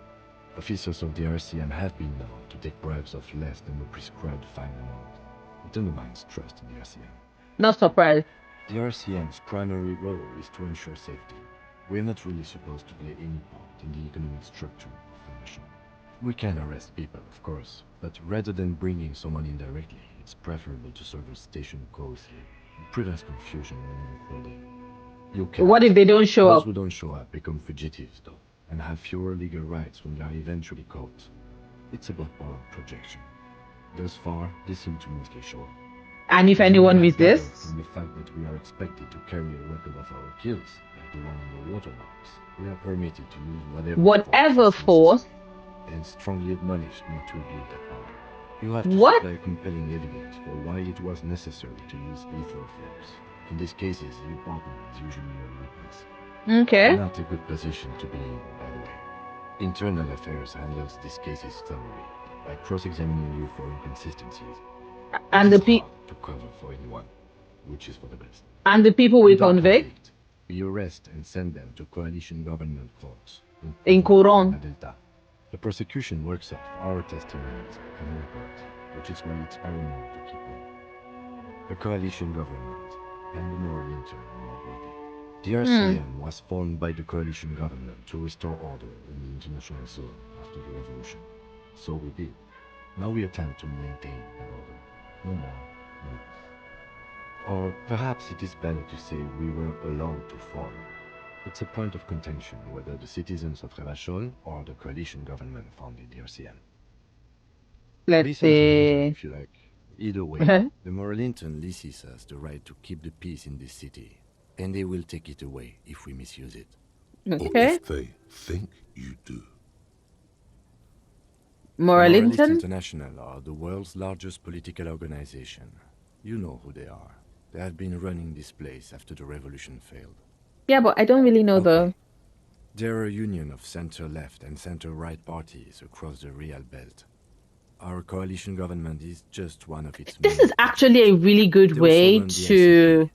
Officers of the RCM have been known to take bribes of less than the prescribed fine amount. It undermines trust in the RCM. Not surprised. The RCM's primary role is to ensure safety. We're not really supposed to play any part in the economic structure of the nation. We can arrest people, of course, but rather than bringing someone in directly, it's preferable to serve a station closely. It prevents confusion when you can. What if they don't show up? Those who don't show up become fugitives, though, and have fewer legal rights when they are eventually caught. It's about power projection. Thus far, they seem to mostly show up. And if anyone resists? From the fact that we are expected to carry a record of our kills, like the one in the waterworks, we are permitted to use whatever force and strongly admonished not to abuse that power. You have to What? supply compelling evidence for why it was necessary to use lethal force. In these cases, your partner is usually your witness. Okay. Not a good position to be in, by the way. Internal Affairs handles these cases thoroughly, by cross-examining you for inconsistencies. And the hard to cover for anyone, which is for the best. And the people we Without convict? conflict, we arrest and send them to coalition government courts In Coron. Delta. The prosecution works off our testimonies and records, which is why it's paramount to keep them. The coalition government and the moral intern are not guilty. The RCM was formed by the coalition government to restore order in the international zone after the revolution. So we did. Now we attempt to maintain that order. No more, no less. Or perhaps it is better to say we were allowed to form. It's a point of contention whether the citizens of Revachol or the coalition government founded the RCM. Let's Listen to reason see. if you like. Either way, the moral intern leases us the right to keep the peace in this city, and they will take it away if we misuse it. Or if they think you do. Moralist International are the world's largest political organization. You know who they are. They have been running this place after the revolution failed. Yeah, but I don't really know They're a union of center-left and center-right parties across the Real Belt. Our coalition government is just one of its. This is actually a really good way to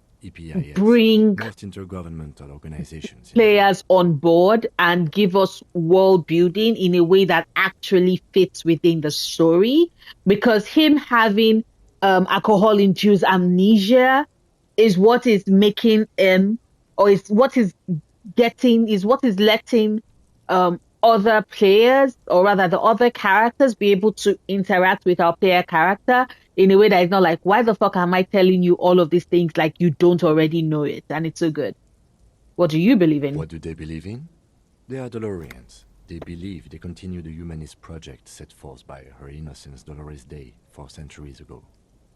bring most intergovernmental organizations players on board and give us world building in a way that actually fits within the story. Because him having alcohol-induced amnesia is what is making or is what is letting other players, or rather the other characters, be able to interact with our player character in a way that is not like, why the fuck am I telling you all of these things like you don't already know it? And it's so good. What do you believe in? What do they believe in? They are Dolorians. They believe they continue the humanist project set forth by Her Innocence Dolores Day 4 centuries ago.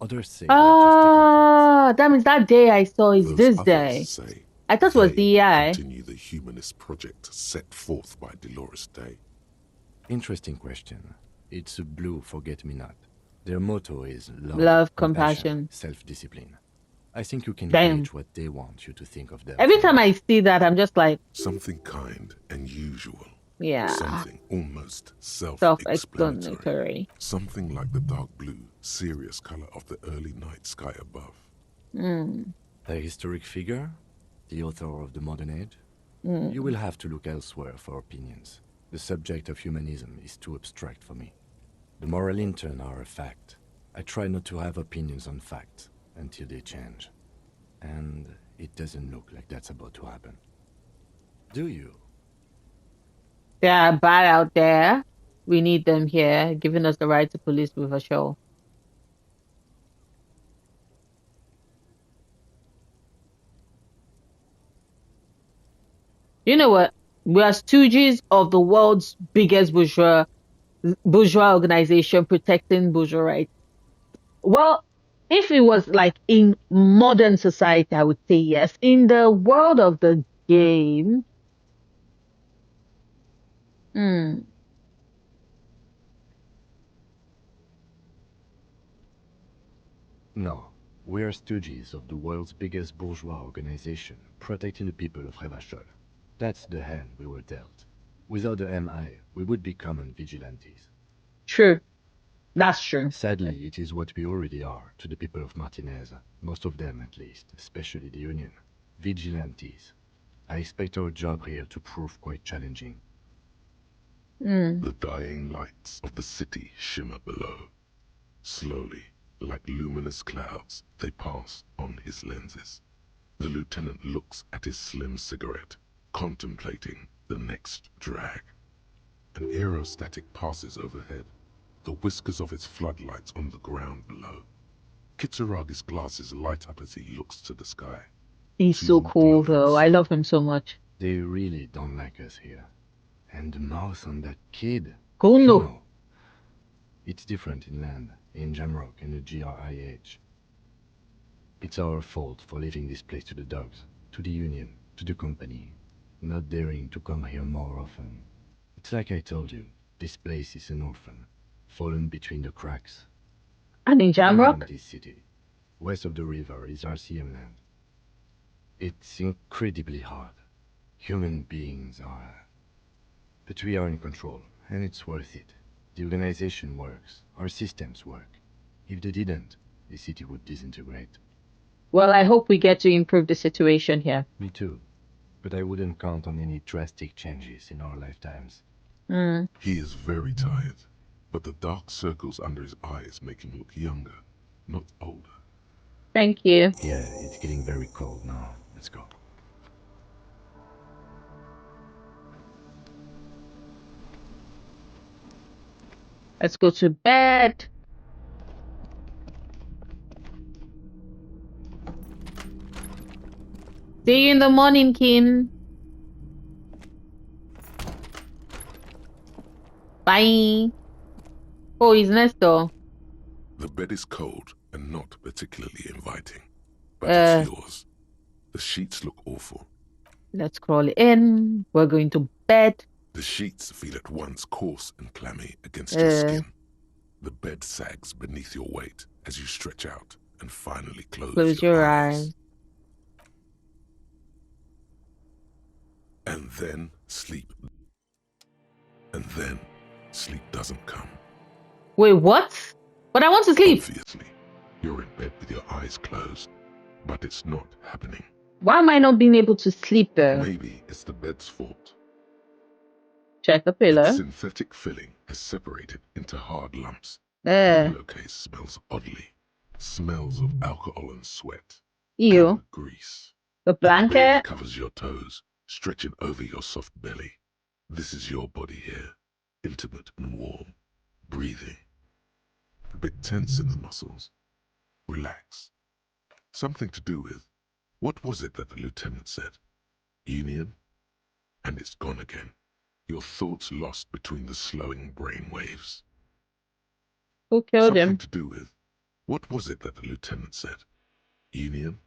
Others say that means that day I saw is Those this others day. say I thought it was DEI. Continue the humanist project set forth by Dolores Day. Interesting question. It's a blue forget-me-not. Their motto is love, compassion, self-discipline. I think you can gauge what they want you to think of them. Every time I see that, I'm just like... Something kind and usual. Yeah. Something almost self-explanatory. Something like the dark blue, serious color of the early night sky above. A historic figure? The author of the modern age? You will have to look elsewhere for opinions. The subject of humanism is too abstract for me. The moral intern are a fact. I try not to have opinions on facts until they change. And it doesn't look like that's about to happen. Do you? They are bad out there. We need them here, giving us the right to police with a show. You know what? We are stooges of the world's biggest bourgeois organization protecting bourgeois rights. Well, if it was like in modern society, I would say yes. In the world of the game, No. We are stooges of the world's biggest bourgeois organization, protecting the people of Revachol. That's the hand we were dealt. Without the MI, we would be common vigilantes. True. That's true. Sadly, it is what we already are to the people of Martinez, most of them at least, especially the Union. Vigilantes. I expect our job here to prove quite challenging. The dying lights of the city shimmer below. Slowly, like luminous clouds, they pass on his lenses. The lieutenant looks at his slim cigarette, contemplating the next drag. An aerostatic passes overhead, the whiskers of its floodlights on the ground below. Kitsuragi's glasses light up as he looks to the sky. He's so cool, though. I love him so much. They really don't like us here. And the mouth on that kid. Cool, no. It's different inland, in Jamrock and the GRIH. It's our fault for leaving this place to the dogs, to the Union, to the company, not daring to come here more often. It's like I told you, This place is an orphan, fallen between the cracks. And in Jamrock? In this city, west of the river, is RCM land. It's incredibly hard. Human beings are... But we are in control, and it's worth it. The organization works. Our systems work. If they didn't, the city would disintegrate. Well, I hope we get to improve the situation here. Me too. But I wouldn't count on any drastic changes in our lifetimes. He is very tired, but the dark circles under his eyes make him look younger, not older. Thank you. Yeah, it's getting very cold now. Let's go. Let's go to bed. See you in the morning, Kim. Bye. Oh, he's next door. The bed is cold and not particularly inviting, but it's yours. The sheets look awful. Let's crawl in. We're going to bed. The sheets feel at once coarse and clammy against your skin. The bed sags beneath your weight as you stretch out and finally close your eyes. And then sleep. And then sleep doesn't come. Wait, what? But I want to sleep. Obviously, you're in bed with your eyes closed, but it's not happening. Why am I not being able to sleep though? Maybe it's the bed's fault. Check the pillow. Its synthetic filling has separated into hard lumps. The pillowcase smells oddly. Smells of alcohol and sweat. Ew. And grease. The blanket Bed covers your toes, stretching over your soft belly. This is your body here, intimate and warm, breathing. A bit tense in the muscles. Relax. Something to do with, what was it that the lieutenant said? Union? And it's gone again. Your thoughts lost between the slowing brain waves. Who killed him? Something to do with, what was it that the lieutenant said? Union?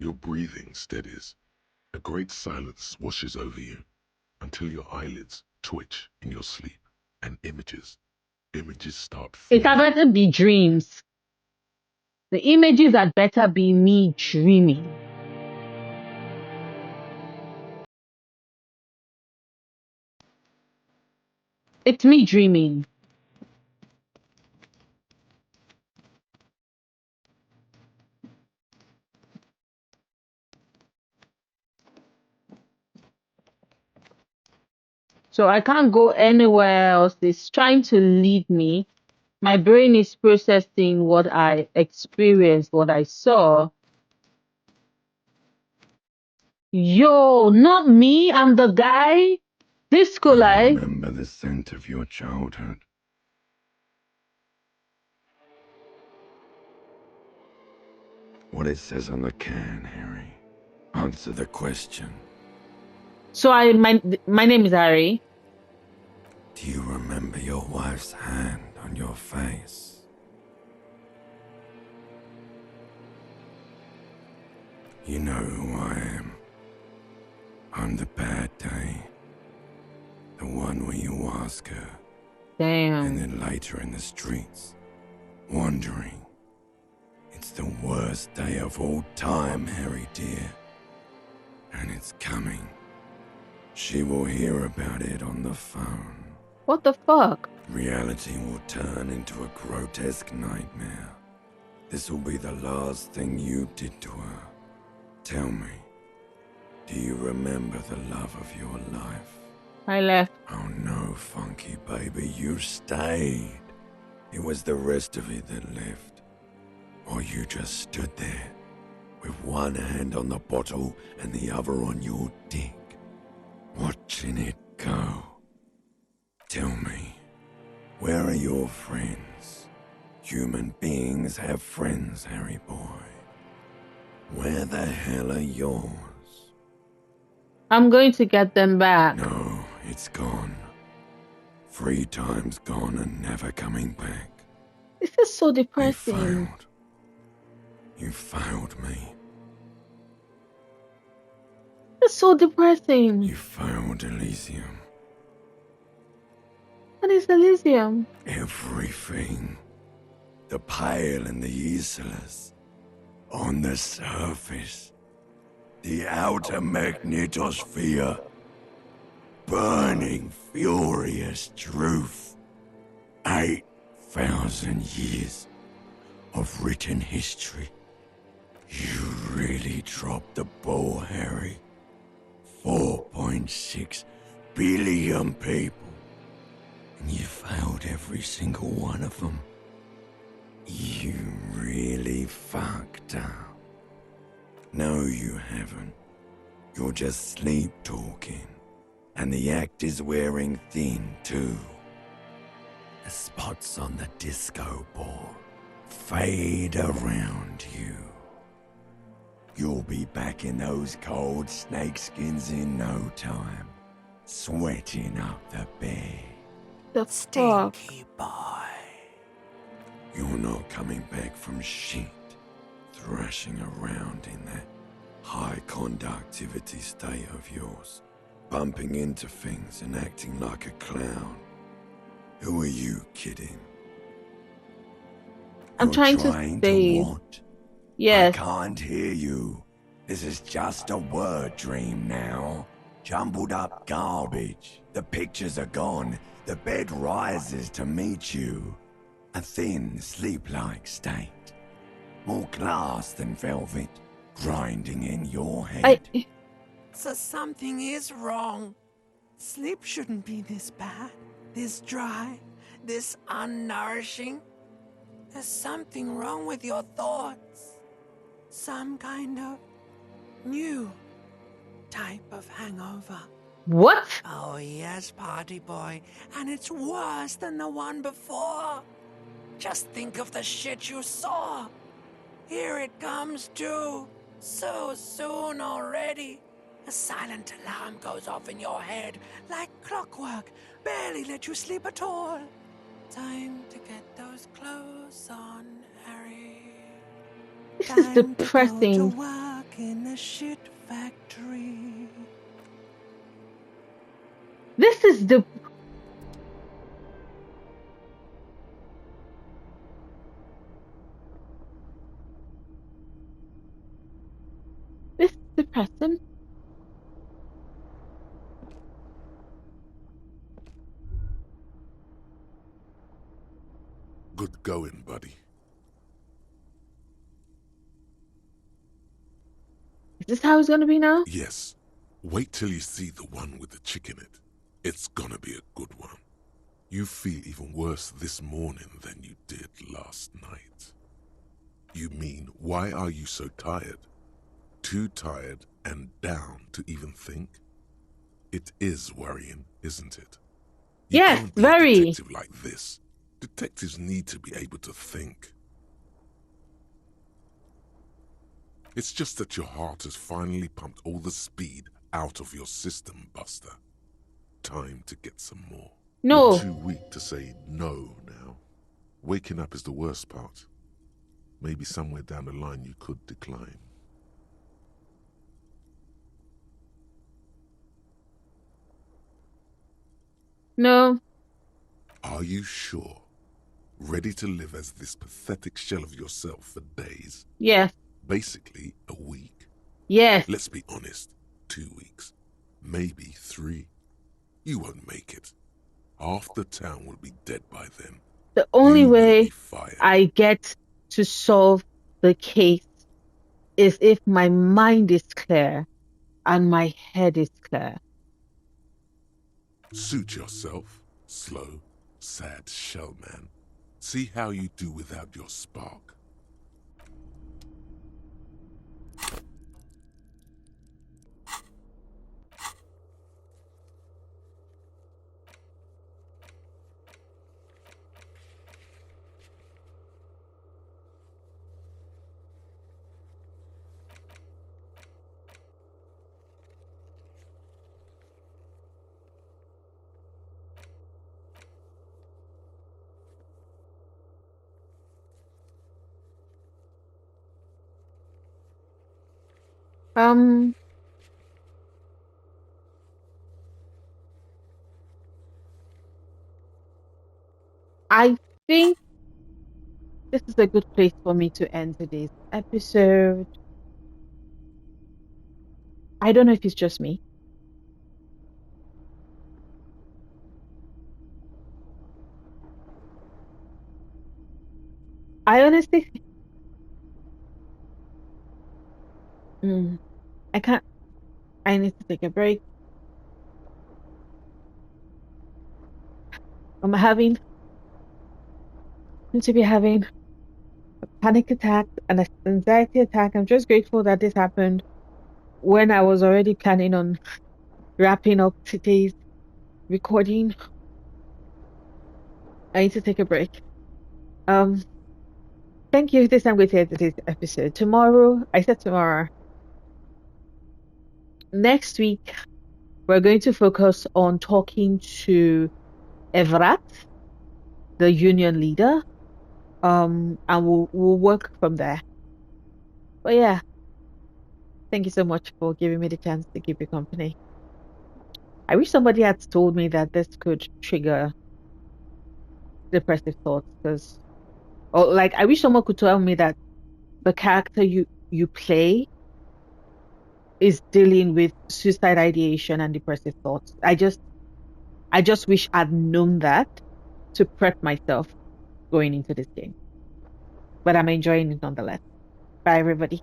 Your breathing steadies. A great silence washes over you until your eyelids twitch in your sleep and images start forming. It had better be dreams. The images had better be me dreaming. It's me dreaming. So I can't go anywhere else. It's trying to lead me. My brain is processing what I experienced, what I saw. Yo, not me. I'm the guy. Disco life. Remember the scent of your childhood. What it says on the can, Harry. Answer the question. So my name is Harry. Do you remember your wife's hand on your face? You know who I am. I'm the bad day. The one where you ask her. Damn. And then later in the streets, wandering. It's the worst day of all time, Harry dear. And it's coming. She will hear about it on the phone. What the fuck? Reality will turn into a grotesque nightmare. This will be the last thing you did to her. Tell me, do you remember the love of your life? I left. Oh no, Funky baby, you stayed. It was the rest of it that left. Or you just stood there, with one hand on the bottle and the other on your dick, watching it go. Tell me, where are your friends? Human beings have friends, Harry boy. Where the hell are yours? I'm going to get them back. No, it's gone. 3 times gone and never coming back. This is so depressing. You failed me. It's so depressing. You failed Elysium. What is Elysium? Everything. The Pale and the Islas. On the surface. The outer magnetosphere. Burning, furious truth. 8,000 years of written history. You really dropped the ball, Harry. 4.6 billion people. And you failed every single one of them. You really fucked up. No, you haven't. You're just sleep talking. And the act is wearing thin, too. The spots on the disco ball fade around you. You'll be back in those cold snakeskins in no time, sweating up the bed. The fuck? Stinky boy. You're not coming back from shit, thrashing around in that high conductivity state of yours, bumping into things and acting like a clown. Who are you kidding? I'm You're trying to say. what? Yes. I can't hear you. This is just a word dream now. Jumbled up garbage. The pictures are gone. The bed rises to meet you. A thin, sleep-like state. More glass than velvet, grinding in your head. So something is wrong. Sleep shouldn't be this bad, this dry, this unnourishing. There's something wrong with your thoughts. Some kind of new type of hangover. What? Oh yes, party boy. And it's worse than the one before. Just think of the shit you saw. Here it comes too. So soon already. A silent alarm goes off in your head like clockwork. Barely let you sleep at all. Time to get those clothes on, Harry. This is depressing. To work in the shit factory. This is the. This is depressing. Good going, buddy. Is this how it's gonna be now? Yes. Wait till you see the one with the chick in it. It's gonna be a good one. You feel even worse this morning than you did last night. You mean, why are you so tired? Too tired and down to even think? It is worrying, isn't it? You Yes, can't be very. a detective like this. Detectives need to be able to think. It's just that your heart has finally pumped all the speed out of your system, Buster. Time to get some more. No. You're too weak to say no now. Waking up is the worst part. Maybe somewhere down the line you could decline. No. Are you sure? Ready to live as this pathetic shell of yourself for days? Yes. Basically, a week. Yes. Let's be honest. 2 weeks. Maybe 3. You won't make it. Half the town will be dead by then. The only You will way be fired. I get to solve the case is if my mind is clear and my head is clear. Suit yourself, slow, sad shell man. See how you do without your spark. I think this is a good place for me to end today's episode. I don't know if it's just me. I honestly, I can't. I need to take a break. I'm having, seem to be having a panic attack, an anxiety attack. I'm just grateful that this happened when I was already planning on wrapping up today's recording. I need to take a break. Thank you. This I'm going to end today's episode. Tomorrow, I said tomorrow. Next week, we're going to focus on talking to Evrat, the union leader. And we'll work from there. But yeah, thank you so much for giving me the chance to keep you company. I wish somebody had told me that this could trigger depressive thoughts, I wish someone could tell me that the character you play is dealing with suicide ideation and depressive thoughts. I just wish I'd known that to prep myself going into this game. But I'm enjoying it nonetheless. Bye, everybody.